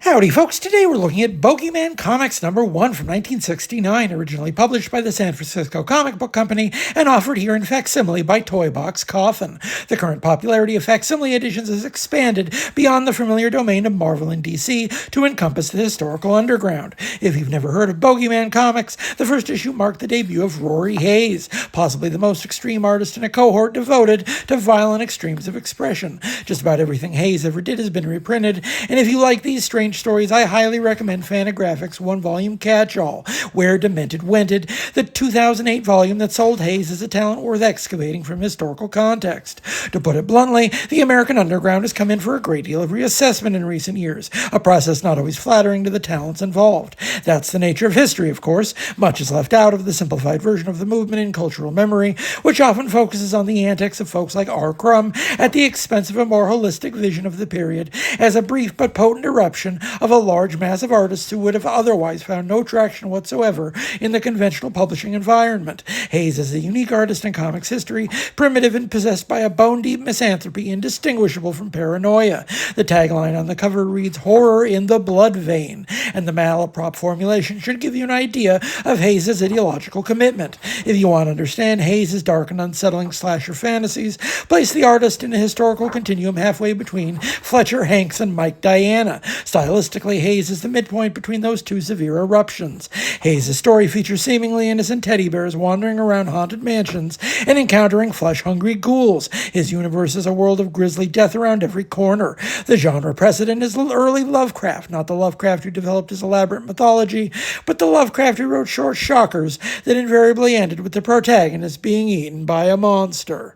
Howdy folks, today we're looking at Bogeyman Comics number 1 from 1969, originally published by the San Francisco Comic Book Company and offered here in facsimile by Toybox Coffin. The current popularity of facsimile editions has expanded beyond the familiar domain of Marvel and DC to encompass the historical underground. If you've never heard of Bogeyman Comics, the first issue marked the debut of Rory Hayes, possibly the most extreme artist in a cohort devoted to violent extremes of expression. Just about everything Hayes ever did has been reprinted, and if you like these strange stories, I highly recommend Fantagraphics' one-volume catch-all, Where Demented Wented, the 2008 volume that sold Hayes as a talent worth excavating from historical context. To put it bluntly, the American underground has come in for a great deal of reassessment in recent years, a process not always flattering to the talents involved. That's the nature of history, of course. Much is left out of the simplified version of the movement in cultural memory, which often focuses on the antics of folks like R. Crumb at the expense of a more holistic vision of the period, as a brief but potent eruption of a large mass of artists who would have otherwise found no traction whatsoever in the conventional publishing environment. Hayes is a unique artist in comics history, primitive and possessed by a bone-deep misanthropy indistinguishable from paranoia. The tagline on the cover reads, "Horror in the blood vein," and the malaprop formulation should give you an idea of Hayes' ideological commitment. If you want to understand Hayes' dark and unsettling slasher fantasies, place the artist in a historical continuum halfway between Fletcher Hanks and Mike Diana. Stylistically, Hayes is the midpoint between those two severe eruptions. Hayes' story features seemingly innocent teddy bears wandering around haunted mansions and encountering flesh-hungry ghouls. His universe is a world of grisly death around every corner. The genre precedent is early Lovecraft, not the Lovecraft who developed his elaborate mythology, but the Lovecraft who wrote short shockers that invariably ended with the protagonist being eaten by a monster.